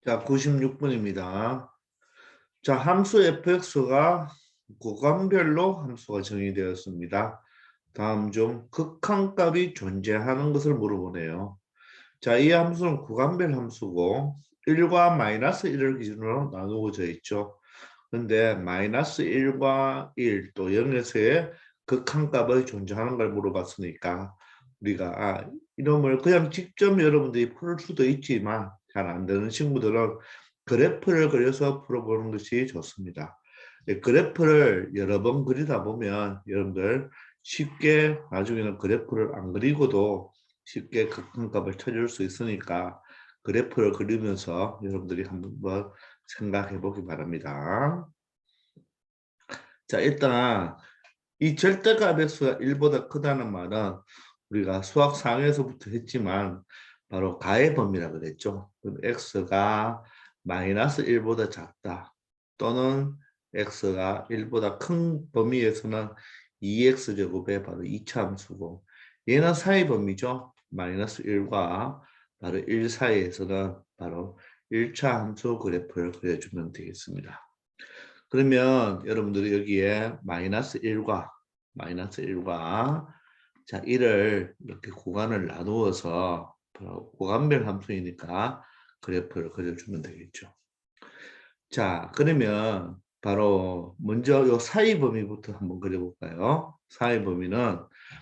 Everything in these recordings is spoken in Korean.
자, 96번입니다. 자, 함수 fx가 구간별로 함수가 정의되었습니다. 다음 중 극한값이 존재하는 것을 물어보네요. 자, 이 함수는 구간별 함수고 1과 마이너스 1을 기준으로 나누어져 있죠. 근데 마이너스 1과 1, 또 0에서의 극한값이 존재하는 걸 물어봤으니까 우리가 이놈을 그냥 직접 여러분들이 풀 수도 있지만 잘 안 되는 친구들은 그래프를 그려서 풀어보는 것이 좋습니다. 그래프를 여러 번 그리다 보면 여러분들 쉽게 나중에는 그래프를 안 그리고도 쉽게 극한값을 찾을 수 있으니까 그래프를 그리면서 여러분들이 한번 생각해 보기 바랍니다. 자, 일단 이 절대값 x가 1보다 크다는 말은 우리가 수학 상에서부터 했지만 바로 가의 범위라 그랬죠. 그럼 x가 마이너스 1보다 작다 또는 x가 1보다 큰 범위에서는 2x제곱의 바로 2차 함수고, 얘는 사이 범위죠. 마이너스 1과 바로 1 사이에서는 바로 1차 함수 그래프를 그려주면 되겠습니다. 그러면 여러분들이 여기에 마이너스 1과 자 1을 이렇게 구간을 나누어서 바로 구간별 함수이니까 그래프를 그려주면 되겠죠. 자, 그러면 바로 먼저 요 사이 범위부터 한번 그려볼까요? 사이 범위는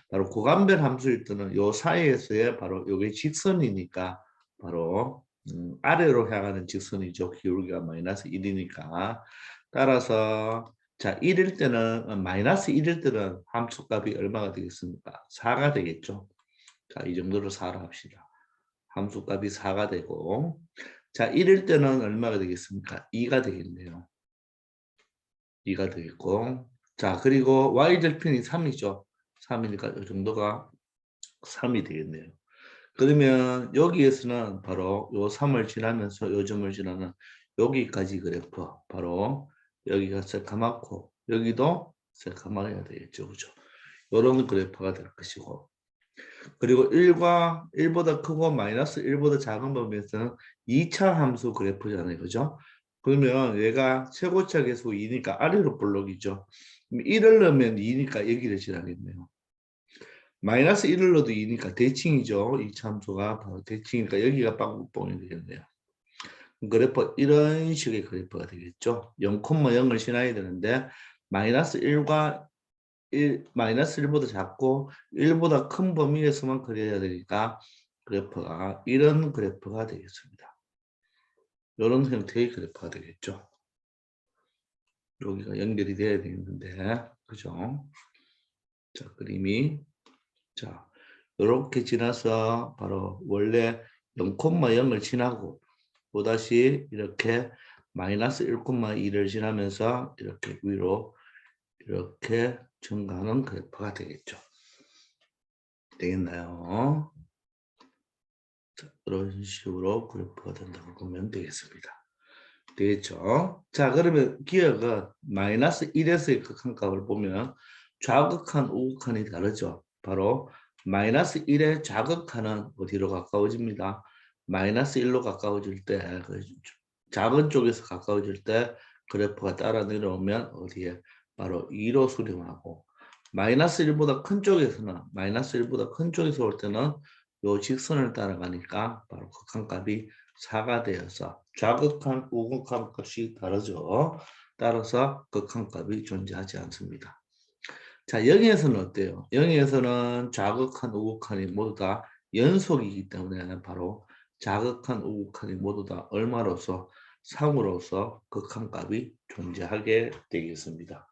바로 구간별 함수일 때는 요 사이에서의 바로 요게 직선이니까 바로 아래로 향하는 직선이죠. 기울기가 마이너스 1이니까. 따라서 자 1일 때는 마이너스 1일 때는 함수값이 얼마가 되겠습니까? 4가 되겠죠. 자, 이 정도로 4로 합시다. 함수값이 4가 되고, 자 1일 때는 얼마가 되겠습니까? 2가 되겠네요. 2가 되겠고, 자 그리고 y절편이 3이죠. 3이니까 이 정도가 3이 되겠네요. 그러면 여기에서는 바로 요 3을 지나면서 요 점을 지나는 여기까지 그래프, 바로 여기가 새까맣고 여기도 새까맣게 되겠죠. 그죠? 요런 그래프가 될 것이고, 그리고 1보다 크고 마이너스 1보다 작은 범위에서는 2차 함수 그래프잖아요. 그죠? 그러면 얘가 최고차 계수 2니까 아래로 볼록이죠. 1을 넣으면 2니까 여기를 지나겠네요. 마이너스 1을 넣어도 2니까 대칭이죠. 2차 함수가 바로 대칭이니까 여기가 빵꾸뽕이 되겠네요. 그래프 이런 식의 그래프가 되겠죠. 0,0을 지나야 되는데 마이너스 1과 마이너스 1보다 작고 1보다 큰 범위에서만 그려야 되니까 그래프가 이런 그래프가 되겠습니다. 이런 형태의 그래프가 되겠죠. 여기가 연결이 돼야 되겠는데, 그죠? 자, 그림이 자 이렇게 지나서 바로 원래 0,0을 지나고 또다시 이렇게 마이너스 1,2를 지나면서 이렇게 위로 이렇게 증가하는 그래프가 되겠죠. 되겠나요? 자, 이런 식으로 그래프가 된다고 보면 되겠습니다. 되겠죠? 자, 그러면 기억은 마이너스 1에서의 극한값을 보면 좌극한, 우극한이 다르죠. 바로 마이너스 1의 좌극한은 어디로 가까워집니다. 마이너스 1로 가까워질 때, 작은 쪽에서 가까워질 때 그래프가 따라 내려오면 어디에? 바로 2로 수렴하고, 마이너스 1보다 큰 쪽에서는, 마이너스 1보다 큰 쪽에서 올 때는 요 직선을 따라가니까 바로 극한값이 4가 되어서 좌극한, 우극한 값이 다르죠. 따라서 극한값이 존재하지 않습니다. 자, 영에서는 어때요? 영에서는 좌극한, 우극한이 모두 다 연속이기 때문에 바로 좌극한, 우극한이 모두 다 얼마로서 3으로서 극한값이 존재하게 되겠습니다.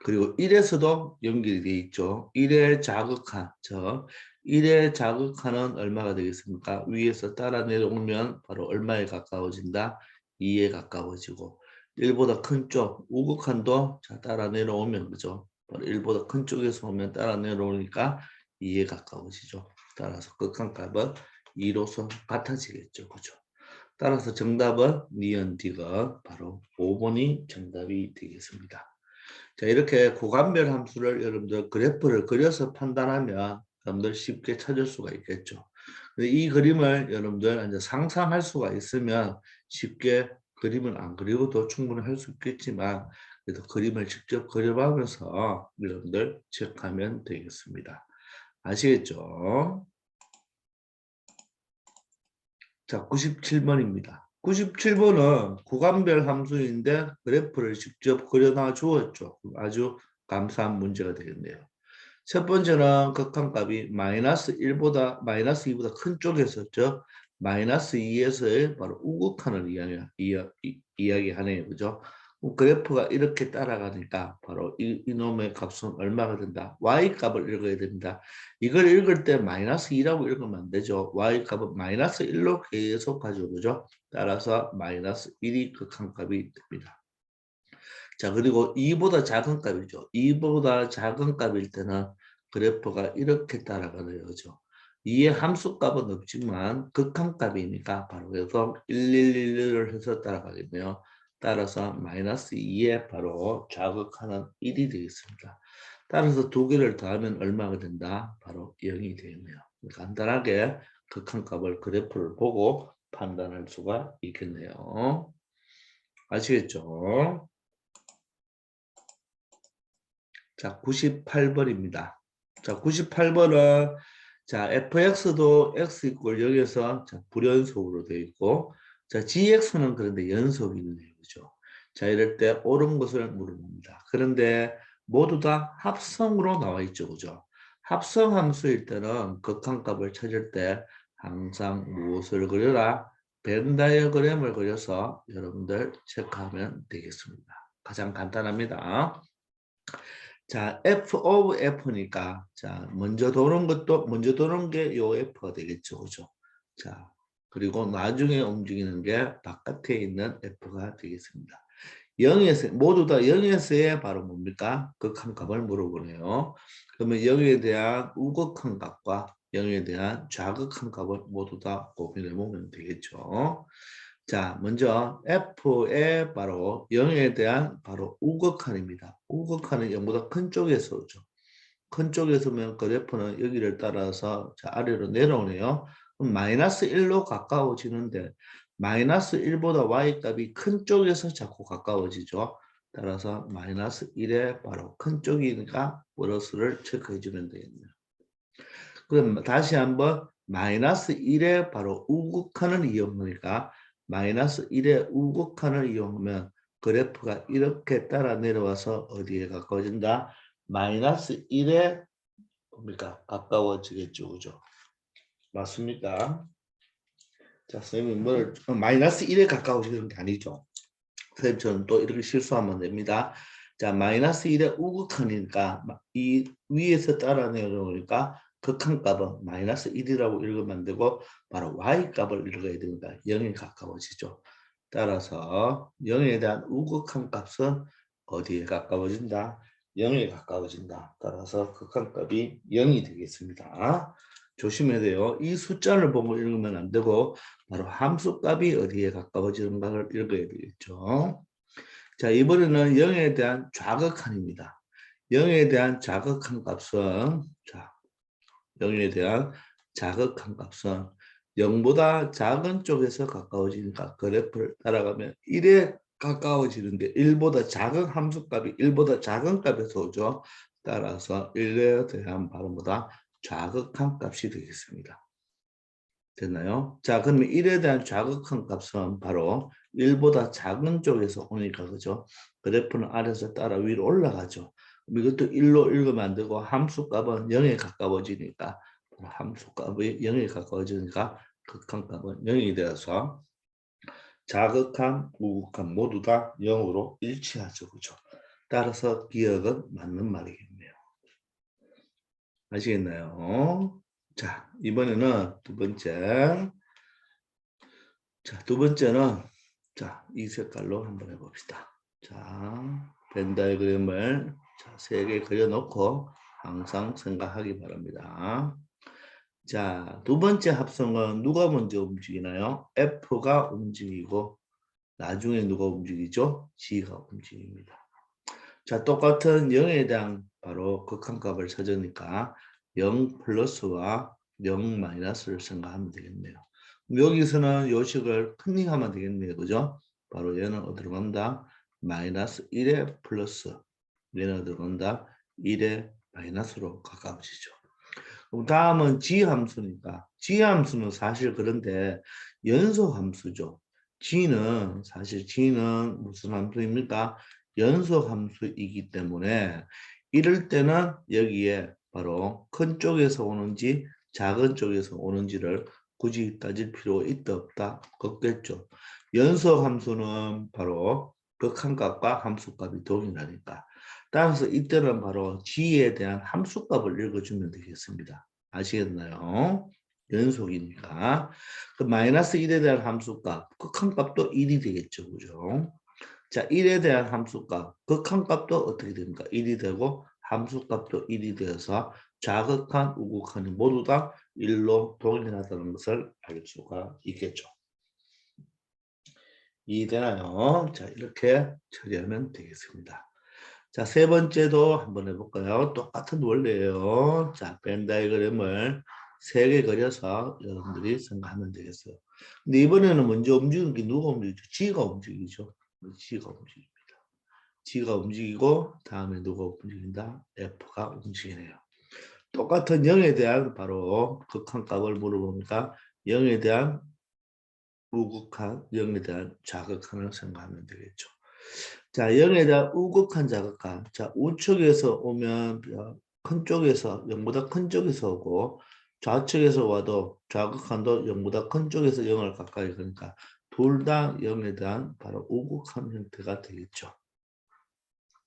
그리고 1에서도 연결이 되어 있죠. 1의 자극한, 1의 자극한은 얼마가 되겠습니까? 위에서 따라 내려오면 바로 얼마에 가까워진다? 2에 가까워지고, 1보다 큰 쪽, 우극한도 따라 내려오면, 그죠? 바로 1보다 큰 쪽에서 오면 따라 내려오니까 2에 가까워지죠. 따라서 극한값은 2로서 같아지겠죠. 그죠? 따라서 정답은 니은 D가 바로 5번이 정답이 되겠습니다. 자, 이렇게 구간별 함수를 여러분들 그래프를 그려서 판단하면 여러분들 쉽게 찾을 수가 있겠죠. 이 그림을 여러분들 이제 상상할 수가 있으면 쉽게 그림을 안 그리고도 충분히 할 수 있겠지만 그래도 그림을 직접 그려보면서 여러분들 체크하면 되겠습니다. 아시겠죠? 자, 97번입니다. 97번은 구간별 함수인데 그래프를 직접 그려놔 주었죠. 아주 감사한 문제가 되겠네요. 첫 번째는 극한값이 마이너스 1보다 마이너스 2보다 큰 쪽에서죠. 마이너스 2에서의 바로 우극한을 이야기하네요. 그죠? 그래프가 이렇게 따라가니까 바로 이놈의 값은 얼마가 된다? Y값을 읽어야 됩니다. 이걸 읽을 때 마이너스 2라고 읽으면 안 되죠. Y값은 마이너스 1로 계속 가져오죠. 따라서 마이너스 1이 극한값이 됩니다. 자, 그리고 2보다 작은 값이죠. 2보다 작은 값일 때는 그래프가 이렇게 따라가는 거죠. 2의 함수값은 없지만 극한값이니까 바로 그래서 1111을 해서 따라가겠네요. 따라서 마이너스 2에 바로 좌극하는 1이 되겠습니다. 따라서 두 개를 더하면 얼마가 된다? 바로 0이 되겠네요. 간단하게 극한값을 그래프를 보고 판단할 수가 있겠네요. 아시겠죠? 자, 98번입니다. 자, 98번은 자, fx도 x 이꼴 0에서 자, 불연속으로 되어 있고 자, gx는 그런데 연속이 있네요. 그죠? 자, 이럴 때 옳은 것을 물어봅니다. 그런데 모두 다 합성으로 나와 있죠. 그죠? 합성 함수일 때는 극한값을 찾을 때 항상 무엇을 그려라? 벤 다이어그램을 그려서 여러분들 체크하면 되겠습니다. 가장 간단합니다. 자, F of F니까, 자, 먼저 도는 게 요 F가 되겠죠. 그죠? 자, 그리고 나중에 움직이는 게 바깥에 있는 F가 되겠습니다. 0에서, 모두 다 0에서의 바로 뭡니까? 극한값을 물어보네요. 그러면 0에 대한 우극한 값과 0에 대한 좌극한 값을 모두 다 고민해 보면 되겠죠. 자, 먼저 F의 바로 0에 대한 바로 우극한입니다. 우극한은 0보다 큰 쪽에서 오죠. 큰 쪽에서 오면 그래프는 여기를 따라서 자, 아래로 내려오네요. 그럼 마이너스 1로 가까워지는데 마이너스 1보다 y값이 큰 쪽에서 자꾸 가까워지죠. 따라서 마이너스 1의 바로 큰 쪽이니까 플러스를 체크해 주면 되겠네요. 그럼 다시 한번 마이너스 1의 바로 우극한을 이용하니까 마이너스 1의 우극한을 이용하면 그래프가 이렇게 따라 내려와서 어디에 가까워진다? 마이너스 1에 뭡니까? 가까워지겠죠. 그죠? 맞습니까? 자, 선생님이 마이너스 1에 가까워지는 게 아니죠. 선생님, 저는 또 이렇게 실수하면 됩니다. 자, 마이너스 1의 우극한이니까 이 위에서 따라 내려오니까 극한값은 마이너스 1이라고 읽으면 안 되고 바로 y값을 읽어야 됩니다. 0에 가까워지죠. 따라서 0에 대한 우극한 값은 어디에 가까워진다? 0에 가까워진다. 따라서 극한값이 0이 되겠습니다. 조심해야 돼요. 이 숫자를 보고 읽으면 안 되고 바로 함수값이 어디에 가까워지는가를 읽어야 되겠죠. 자, 이번에는 0에 대한 좌극한입니다. 0에 대한 좌극한 값은 자, 0에 대한 자극한 값은 0보다 작은 쪽에서 가까워지니까 그래프를 따라가면 1에 가까워지는데 1보다 작은 함수값이 1보다 작은 값에서 오죠. 따라서 1에 대한 바로보다 좌극한 값이 되겠습니다. 됐나요? 자, 그러면 1에 대한 좌극한 값은 바로 1보다 작은 쪽에서 오니까 그죠? 그래프는 아래서 따라 위로 올라가죠. 그럼 이것도 1로 읽으면 안 되고 함수값은 0에 가까워지니까 함수값이 0에 가까워지니까 극한값은 0이 되어서 자극함, 우극함 모두 다 0으로 일치하죠. 그죠? 따라서 기억은 맞는 말이겠네요. 아시겠나요? 자, 이번에는 두 번째. 자, 두 번째는 자, 이 색깔로 한번 해봅시다. 자, 벤 다이어그램을 자, 3개 그려놓고 항상 생각하기 바랍니다. 자, 두 번째 합성은 누가 먼저 움직이나요? F가 움직이고 나중에 누가 움직이죠? G가 움직입니다. 자, 똑같은 0에 대한 바로 극한값을 찾으니까 0 플러스와 0 마이너스를 생각하면 되겠네요. 여기서는 요식을 컨닝하면 되겠네요. 그죠? 바로 얘는 어디로 간다? 마이너스 1에 플러스. 얘는 어디로 간다? 1에 마이너스로 가까워지죠. 그럼 다음은 G함수니까. G함수는 사실 그런데 연속함수죠. G는 무슨 함수입니까? 연속함수이기 때문에 이럴 때는 여기에 바로 큰 쪽에서 오는지 작은 쪽에서 오는지를 굳이 따질 필요가 있다 없다? 없겠죠. 연속함수는 바로 극한값과 함수값이 동일하니까. 따라서 이때는 바로 G에 대한 함수값을 읽어주면 되겠습니다. 아시겠나요? 연속이니까. 그 마이너스 1에 대한 함수값, 극한값도 1이 되겠죠. 그죠? 자, 1에 대한 함수값, 극한값도 어떻게 됩니까? 1이 되고 함수값도 1이 되어서 좌극한, 우극한이 모두 다 1로 동일하다는 것을 알 수가 있겠죠. 이해되나요? 자, 이렇게 처리하면 되겠습니다. 자, 세 번째도 한번 해볼까요? 똑같은 원리예요. 자, 벤 다이어그램을 3개 그려서 여러분들이 생각하면 되겠어요. 근데 이번에는 먼저 움직이는 게 누가 움직이죠? G가 움직이죠. G가 움직입니다. G가 움직이고 다음에 누가 움직인다? F가 움직이네요. 똑같은 0에 대한 바로 극한값을 물어보니까 0에 대한 우극한, 0에 대한 좌극한을 생각하면 되겠죠. 자, 0에 대한 우극한 자극한. 자, 우측에서 오면 큰 쪽에서 0보다 큰 쪽에서 오고 좌측에서 와도 좌극한도 0보다 큰 쪽에서 0을 가까이 가니까 둘 다 0에 대한 바로 우극한 형태가 되겠죠.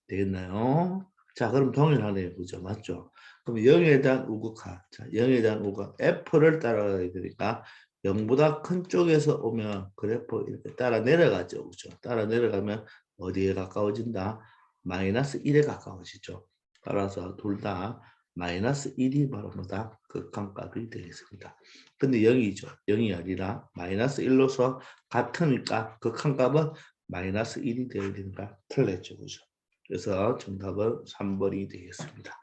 되겠나요? 자, 그럼 동일하네요. 그죠? 맞죠? 그럼 0에 대한 우극한. 자, 0에 대한 우극한. F를 따라가야 되니까 0보다 큰 쪽에서 오면 그래프 이렇게 따라 내려가죠. 그죠? 따라 내려가면 어디에 가까워진다? 마이너스 1에 가까워지죠. 따라서 둘 다 마이너스 1이 바로 뭐다? 극한값이 되겠습니다. 근데 0이죠. 0이 아니라 마이너스 1로서 같으니까 극한값은 마이너스 1이 되어야 되니까 틀렸죠. 그죠? 그래서 정답은 3번이 되겠습니다.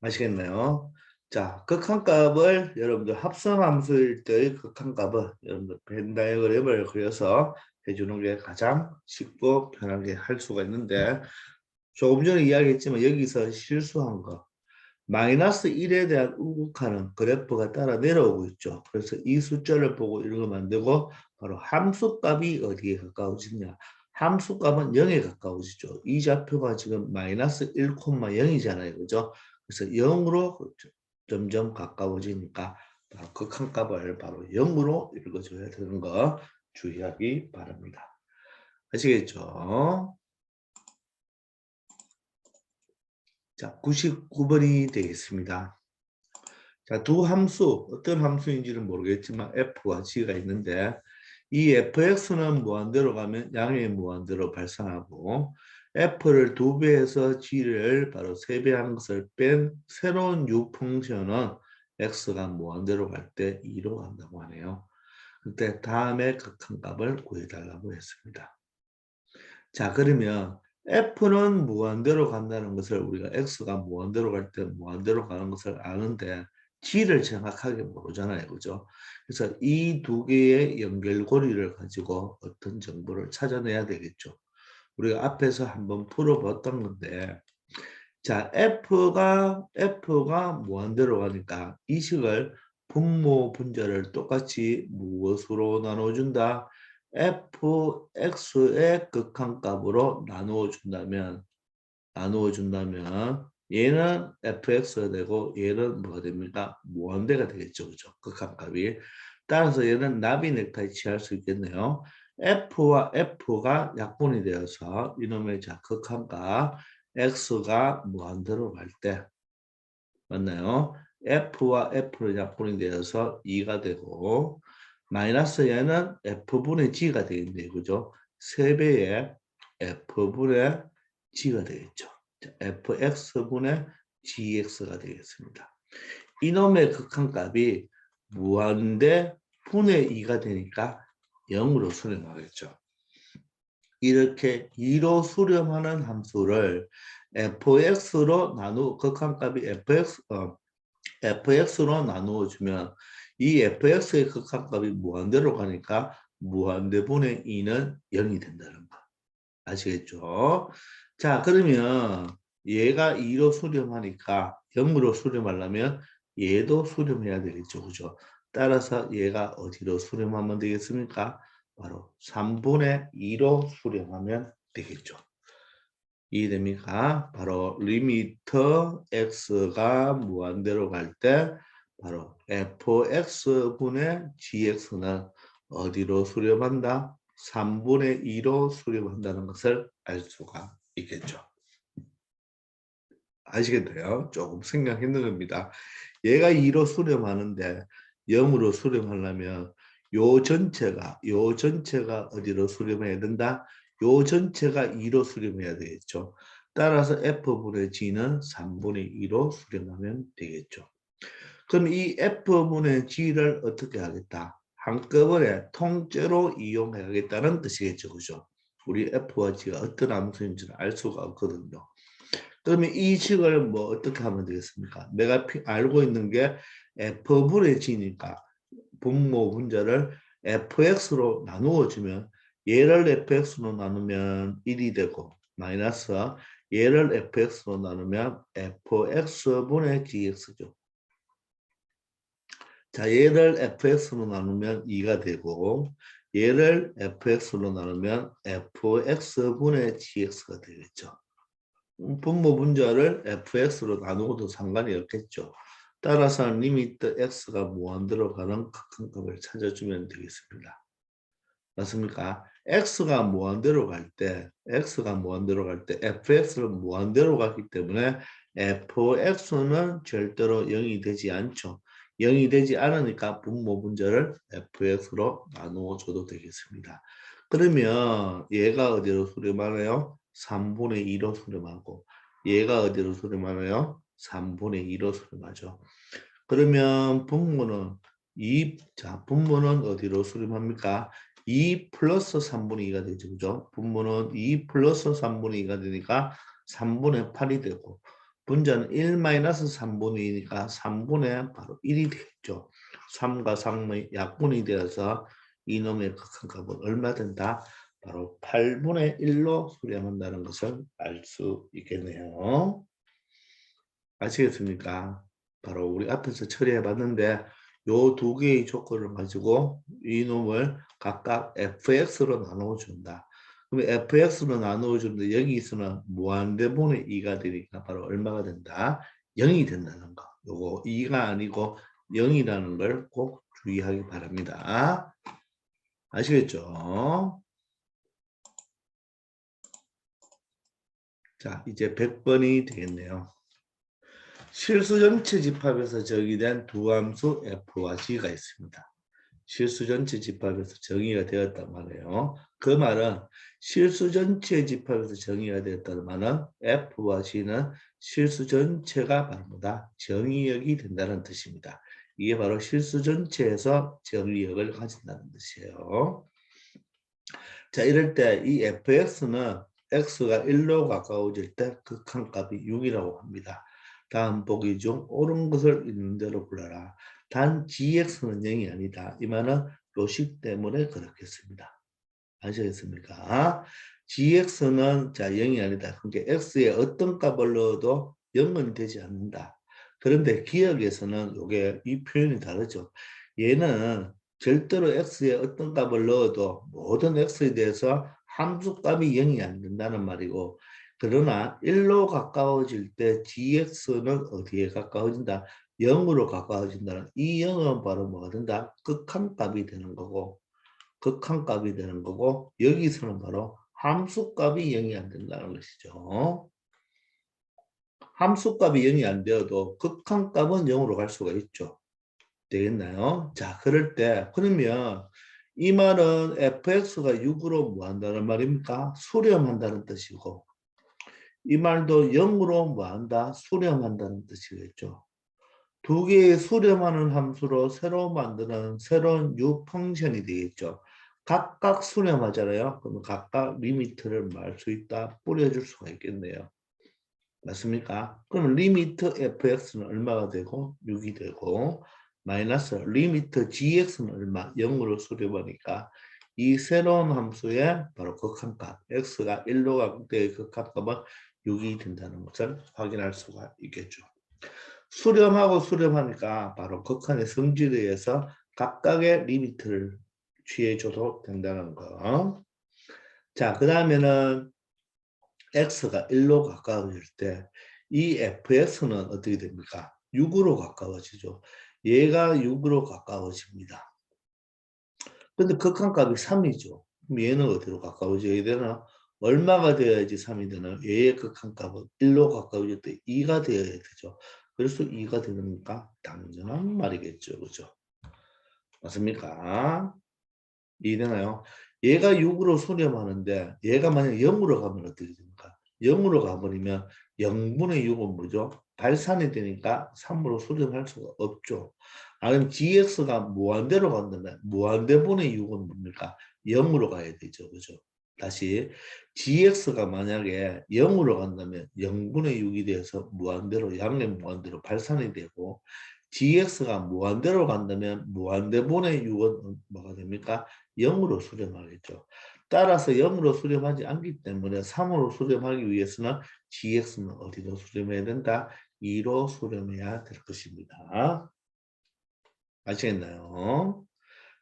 아시겠나요? 자, 극한값을 여러분들 합성함수일 때의 극한값을 여러분들 벤 다이어그램을 그려서 해주는 게 가장 쉽고 편하게 할 수가 있는데 조금 전에 이야기했지만 여기서 실수한 거 마이너스 1에 대한 우극한은 그래프가 따라 내려오고 있죠. 그래서 이 숫자를 보고 읽으면 안 되고 바로 함수값이 어디에 가까워지냐. 함수값은 0에 가까워지죠. 이 좌표가 지금 마이너스 1,0이잖아요. 그죠? 그래서 0으로 점점 가까워지니까 바로 극한값을 바로 0으로 읽어줘야 되는 거 주의하기 바랍니다. 아시겠죠? 자, 99번이 되겠습니다. 자, 두 함수, 어떤 함수인지는 모르겠지만 f와 g가 있는데 이 fx는 무한대로 가면 양의 무한대로 발생하고 f를 2배해서 g를 바로 3배 하는 것을 뺀 새로운 u 펑션은 x가 무한대로 갈 때 2로 간다고 하네요. 그때 다음에 극한값을 구해달라고 했습니다. 자, 그러면 f는 무한대로 간다는 것을 우리가 x가 무한대로 갈 때 무한대로 가는 것을 아는데 g를 정확하게 모르잖아요. 그죠? 그래서 이 두 개의 연결고리를 가지고 어떤 정보를 찾아내야 되겠죠. 우리가 앞에서 한번 풀어봤던 건데 자, F가 무한대로 가니까 이 식을 분모 분자를 똑같이 무엇으로 나눠준다? fx의 극한값으로 나누어준다면 얘는 fx가 되고 얘는 뭐가 됩니까? 무한대가 되겠죠. 그죠? 극한값이. 따라서 얘는 나비 넥타이 취할 수 있겠네요. f와 f가 약분이 되어서 이놈의 자 극한값 x가 무한대로 갈 때 맞나요? f와 f는 약분이 되어서 2가 되고 마이너스 얘는 f분의 g가 되겠네요. 그죠? 3배의 f분의 g가 되겠죠. fx분의 gx가 되겠습니다. 이놈의 극한값이 무한대 분의 2가 되니까 0으로 수렴하겠죠. 이렇게 2로 수렴하는 함수를 fx로 극한값이 fx로 나누어 주면 이 fx의 극한값이 무한대로 가니까 무한대분의 2는 0이 된다는 거. 아시겠죠? 자, 그러면 얘가 2로 수렴하니까 0으로 수렴하려면 얘도 수렴해야 되겠죠. 그죠? 따라서 얘가 어디로 수렴하면 되겠습니까? 바로 3분의 2로 수렴하면 되겠죠. 이해됩니까? 바로 리미터 x가 무한대로 갈 때 바로 fx분의 gx는 어디로 수렴한다? 3분의 2로 수렴한다는 것을 알 수가 있겠죠. 아시겠어요? 조금 생각 힘든 겁니다. 얘가 2로 수렴하는데 0으로 수렴하려면 요 전체가 어디로 수렴해야 된다? 요 전체가 2로 수렴해야 되겠죠. 따라서 f분의 g는 3분의 2로 수렴하면 되겠죠. 그럼 이 f분의 g를 어떻게 하겠다? 한꺼번에 통째로 이용해야겠다는 뜻이겠죠. 그죠? 우리 f와 g가 어떤 함수인지를 알 수가 없거든요. 그러면 이 식을 뭐 어떻게 하면 되겠습니까? 내가 알고 있는 게 f분의 g니까 분모 분자를 fx로 나누어 주면 얘를 fx로 나누면 1이 되고 마이너스 얘를 fx로 나누면 fx분의 gx죠. 자, 얘를 fx로 나누면 2가 되고 얘를 fx로 나누면 fx분의 gx가 되겠죠. 분모 분자를 fx로 나누고도 상관이 없겠죠. 따라서 리미트 x가 무한대로 가는 극한값을 찾아주면 되겠습니다. 맞습니까? x가 무한대로 갈 때 fx는 무한대로 갔기 때문에 fx는 절대로 0이 되지 않죠. 0이 되지 않으니까 분모 분자를 fx로 나누어 줘도 되겠습니다. 그러면 얘가 어디로 수렴하나요? 3분의 2로 수렴하고 얘가 어디로 수렴하나요? 3분의 2로 수렴하죠. 그러면 분모는 어디로 수렴합니까? 2 플러스 3분의 2가 되죠. 그죠? 분모는 2 플러스 3분의 2가 되니까 3분의 8이 되고 분자는 1 마이너스 3분의 2니까 3분의 바로 1이 되겠죠. 3과 3의 약분이 되어서 이놈의 극한값은 얼마 된다? 바로 8분의 1로 수렴한다는 것을 알 수 있겠네요. 아시겠습니까? 바로 우리 앞에서 처리해 봤는데 요 두 개의 조건을 가지고 이놈을 각각 fx로 나누어 준다. 그럼 fx로 나누어 주는데 여기서는 무한대분의 2가 되니까 바로 얼마가 된다? 0이 된다는 거. 요거 2가 아니고 0이라는 걸 꼭 주의하기 바랍니다. 아시겠죠? 자, 이제 100번이 되겠네요. 실수 전체 집합에서 정의된 두 함수 f와 g가 있습니다. 실수 전체 집합에서 정의가 되었단 말이에요. 그 말은 실수 전체 집합에서 정의가 되었다는 말은 f와 g는 실수 전체가 바로 뭐다? 정의역이 된다는 뜻입니다. 이게 바로 실수 전체에서 정의역을 가진다는 뜻이에요. 자, 이럴 때 이 fx는 x가 1로 가까워질 때 극한값이 6이라고 합니다. 다음 보기 중 옳은 것을 있는 대로 불러라. 단 gx는 0이 아니다. 이 말은 요식 때문에 그렇겠습니다. 아시겠습니까? gx는 자 0이 아니다. 그러니까 x에 어떤 값을 넣어도 0은 되지 않는다. 그런데 기억에서는 이게 이 표현이 다르죠. 얘는 절대로 x에 어떤 값을 넣어도 모든 x에 대해서 함수값이 0이 안 된다는 말이고 그러나 1로 가까워질 때 gx는 어디에 가까워진다? 0으로 가까워진다는 이 0은 바로 뭐가 된다? 극한값이 되는 거고 극한값이 되는 거고 여기서는 바로 함수값이 0이 안 된다는 것이죠. 함수값이 0이 안 되어도 극한값은 0으로 갈 수가 있죠. 되겠나요? 자, 그럴 때 그러면 이 말은 fx가 6으로 뭐 한다는 말입니까? 수렴한다는 뜻이고 이 말도 0으로 뭐 한다? 수렴한다는 뜻이겠죠. 두 개의 수렴하는 함수로 새로 만드는 새로운 유펑션이 되겠죠. 각각 수렴하잖아요. 그러면 각각 리미트를 말 수 있다. 뿌려줄 수가 있겠네요. 맞습니까? 그러면 리미트 fx는 얼마가 되고 6이 되고 마이너스 리미트 gx는 얼마? 0으로 수렴하니까 이 새로운 함수의 바로 극한값 x가 1로 갈 때의 극한값은 6이 된다는 것을 확인할 수가 있겠죠. 수렴하고 수렴하니까 바로 극한의 성질에 의해서 각각의 리미트를 취해줘도 된다는 거. 자, 그 다음에는 x가 1로 가까워질 때 이 fx는 어떻게 됩니까? 6으로 가까워지죠. 얘가 6으로 가까워집니다. 근데 극한값이 3이죠. 그럼 얘는 어디로 가까워져야 되나? 얼마가 되어야지 3이 되나? 얘의 극한값은 1로 가까워질 때 2가 되어야 되죠. 그래서 2가 되니까 당연한 말이겠죠. 그죠? 맞습니까? 이해되나요? 얘가 6으로 수렴하는데 얘가 만약 0으로 가면 어떻게 됩니까? 0으로 가버리면 0분의 6은 뭐죠? 발산이 되니까 3으로 수렴할 수가 없죠. 아니면 gx가 무한대로 간다면 무한대분의 6은 뭡니까? 0으로 가야 되죠. 그죠? 다시 gx가 만약에 0으로 간다면 0분의 6이 돼서 무한대로 양의 무한대로 발산이 되고 gx가 무한대로 간다면 무한대분의 6은 뭐가 됩니까? 0으로 수렴하겠죠. 따라서 0으로 수렴하지 않기 때문에 3으로 수렴하기 위해서는 gx는 어디로 수렴해야 된다? 2로 수렴해야 될 것입니다. 아시겠나요?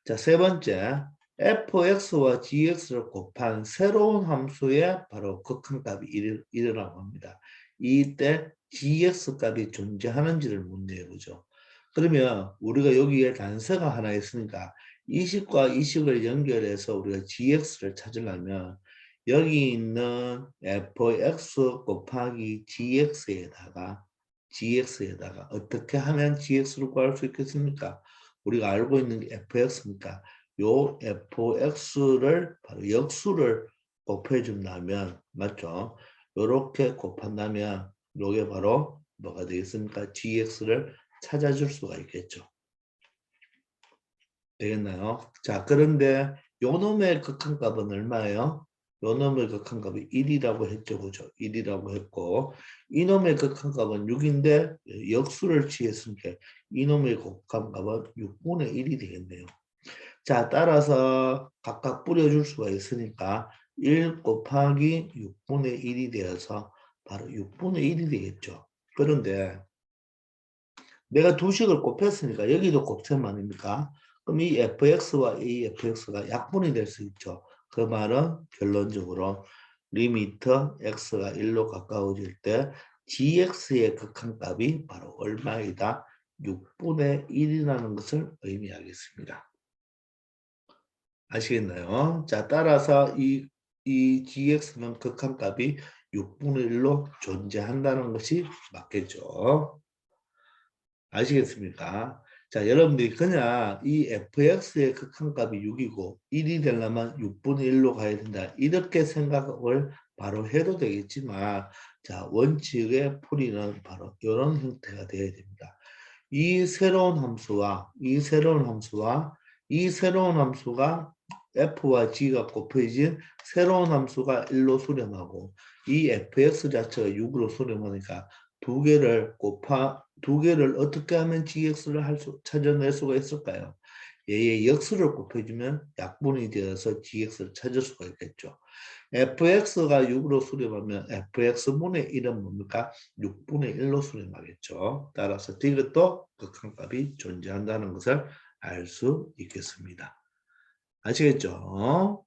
자, 세 번째, fx와 gx를 곱한 새로운 함수의 바로 극한값이 1이라고 합니다. 이때 gx 값이 존재하는지를 묻네요. 그죠? 그러면 우리가 여기에 단서가 하나 있으니까 이식과 이식을 연결해서 우리가 gx를 찾으려면 여기 있는 fx 곱하기 gx에다가 어떻게 하면 gx를 구할 수 있겠습니까? 우리가 알고 있는 게 fx니까 요 fx를 바로 역수를 곱해준다면 맞죠? 요렇게 곱한다면 요게 바로 뭐가 되겠습니까? gx를 찾아줄 수가 있겠죠. 되겠나요? 자, 그런데 요 놈의 극한값은 얼마예요? 요 놈의 극한값이 1이라고 했죠. 그죠? 1이라고 했고 이 놈의 극한값은 6인데 역수를 취했으니까 이 놈의 극한값은 6분의 1이 되겠네요. 자, 따라서 각각 뿌려줄 수가 있으니까 1 곱하기 6분의 1이 되어서 바로 6분의 1이 되겠죠. 그런데 내가 두 식을 곱했으니까 여기도 곱셈 아닙니까? 그럼 이 fx와 이 fx가 약분이 될 수 있죠. 그 말은 결론적으로 리미트 x가 1로 가까워질 때 gx의 극한값이 바로 얼마이다? 6분의 1이라는 것을 의미하겠습니다. 아시겠나요? 자, 따라서 이 gx는 극한값이 6분의 1로 존재한다는 것이 맞겠죠. 아시겠습니까? 자, 여러분들이 그냥 이 fx의 극한값이 6이고 1이 되려면 6분의 1로 가야 된다. 이렇게 생각을 바로 해도 되겠지만 자, 원칙의 풀이는 바로 이런 형태가 되어야 됩니다. 이 새로운 함수가 f와 g가 곱해진 새로운 함수가 1로 수렴하고 이 fx 자체가 6으로 수렴하니까 두 개를 어떻게 하면 gx를 찾아낼 수가 있을까요? 얘의 역수를 곱해주면 약분이 되어서 gx를 찾을 수가 있겠죠. fx가 6으로 수렴하면 fx분의 1은 뭡니까? 6분의 1로 수렴하겠죠. 따라서 이것도 극한값이 존재한다는 것을 알 수 있겠습니다. 아시겠죠?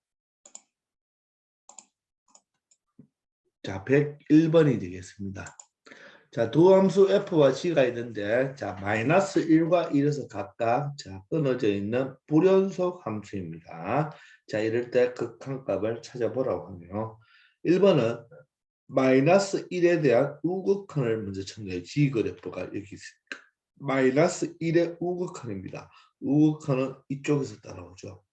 자, 101번이 되겠습니다. 자, 두 함수 f와 g가 있는데 자, 마이너스 1과 1에서 각각 자, 끊어져 있는 불연속 함수입니다. 자, 이럴 때 극한값을 찾아보라고 하네요. 1번은 마이너스 1에 대한 우극한을 먼저 찾네요. g그래프가 여기 있습니다. 마이너스 1의 우극한입니다. 우극한은 이쪽에서 따라오죠.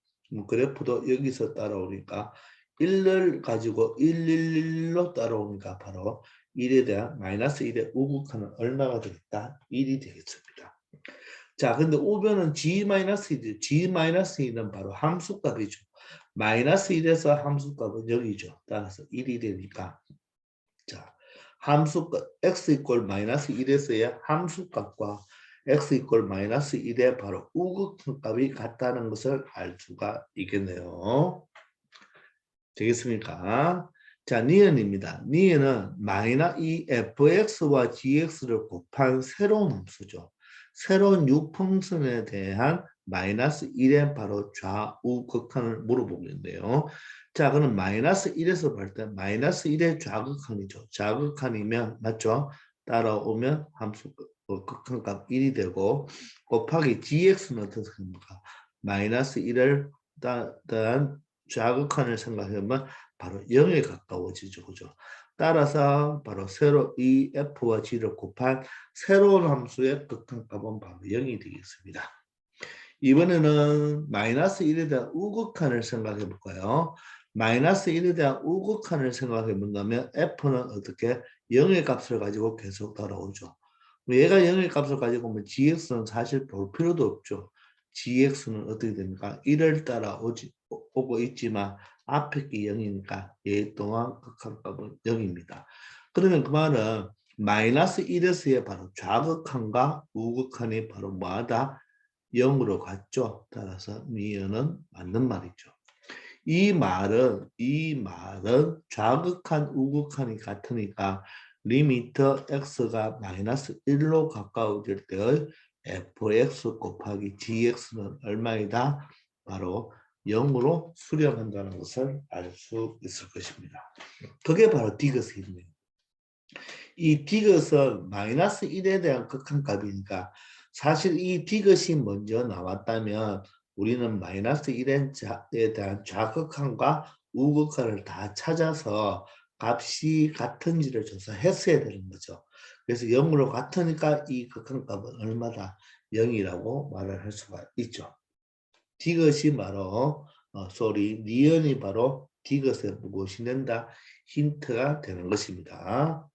그래프도 여기서 따라오니까 1을 가지고 111로 따라오니까 바로 1에 대한 마이너스 1의 우극한은 얼마가 되겠다? 1이 되겠습니다. 자, 근데 우변은 g-1이죠. g-1은 바로 함수값이죠. 마이너스 1에서 함수값은 여기죠. 따라서 1이 되니까 자, 함수값 x 이꼴 마이너스 1에서의 함수값과 x 이꼴 마이너스 1의 바로 우극한값이 같다는 것을 알 수가 있겠네요. 되겠습니까? 자, 니은입니다. 니은은 이 fx와 gx를 곱한 새로운 함수죠. 새로운 유풍선에 대한 마이너스 1의 바로 좌우극한을 물어보겠는데요. 자, 그럼 마이너스 1에서 볼 때 마이너스 1의 좌극한이죠. 좌극한이면 맞죠? 따라오면 함수 극한값 1이 되고 곱하기 gx는 어떻게 됩니까? 마이너스 1을 따른 좌극한을 생각하면 바로 0에 가까워지죠. 그죠? 따라서 바로 새로 이 f와 g를 곱한 새로운 함수의 극한값은 바로 0이 되겠습니다. 이번에는 마이너스 1에 대한 우극한을 생각해 볼까요? 마이너스 1에 대한 우극한을 생각해 본다면 f는 어떻게 0의 값을 가지고 계속 따라오죠. 얘가 0의 값을 가지고 오면 gx는 사실 볼 필요도 없죠. gx는 어떻게 됩니까? 1을 따라 오고 있지만 앞에 게 0이니까 얘 동안 극한값은 0입니다. 그러면 그 말은 마이너스 1에서의 바로 좌극한과 우극한이 바로 뭐하다? 0으로 갔죠. 따라서 니은은 맞는 말이죠. 이 말은 좌극한 우극한이 같으니까 리미터 x가 마이너스 1로 가까워질 때의 fx 곱하기 gx는 얼마이다? 바로 0으로 수렴한다는 것을 알 수 있을 것입니다. 그게 바로 디귿이네요. 이 디귿은 마이너스 1에 대한 극한값이니까 사실 이 디귿이 먼저 나왔다면 우리는 마이너스 1에 대한 좌극한과 우극한을 다 찾아서 값이 같은지를 조사했어야 되는 거죠. 그래서 0으로 같으니까 이 극한값은 얼마다? 0이라고 말을 할 수가 있죠. 디귿이 바로 니은이 바로 디귿에 무엇이 된다? 힌트가 되는 것입니다.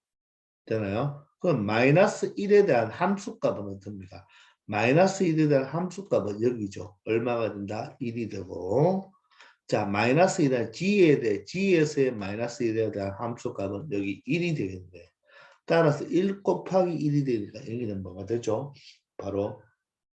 되나요? 그럼 마이너스 1에 대한 함수값은 어떻습니까? 마이너스 1에 대한 함수값은 여기죠. 얼마가 된다? 1이 되고 자 마이너스 1에 g에서의 마이너스 1에 대한 함수값은 여기 1이 되겠네. 따라서 1 곱하기 1이 되니까 여기는 뭐가 되죠? 바로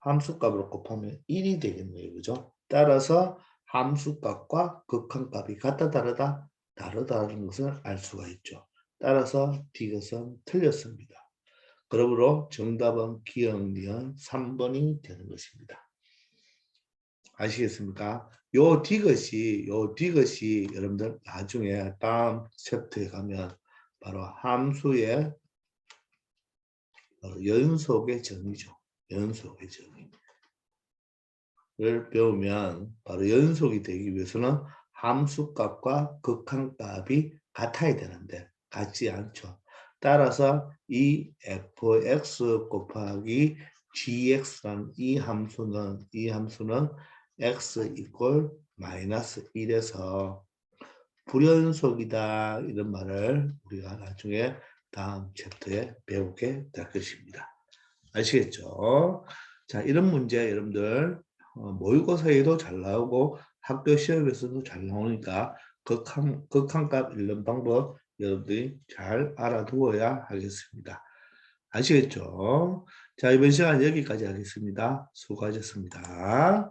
함수값으로 곱하면 1이 되겠네요. 그죠? 따라서 함수값과 극한값이 같다 다르다? 다르다는 것을 알 수가 있죠. 따라서 디귿은 틀렸습니다. 그러므로 정답은 기억, 니은 3번이 되는 것입니다. 아시겠습니까? 요 디귿이 여러분들 나중에 다음 챕터에 가면 바로 함수의 연속의 정의죠. 연속의 정의. 를 배우면 바로 연속이 되기 위해서는 함수값과 극한값이 같아야 되는데 같지 않죠. 따라서 이 fx 곱하기 gx라는 이 함수는 x 이꼴 마이너스 1에서 불연속이다 이런 말을 우리가 나중에 다음 챕터에 배우게 될 것입니다. 아시겠죠? 자, 이런 문제 여러분들 모의고사에도 잘 나오고 학교 시험에서도 잘 나오니까 극한값 읽는 방법 여러분들이 잘 알아두어야 하겠습니다. 아시겠죠? 자, 이번 시간 여기까지 하겠습니다. 수고하셨습니다.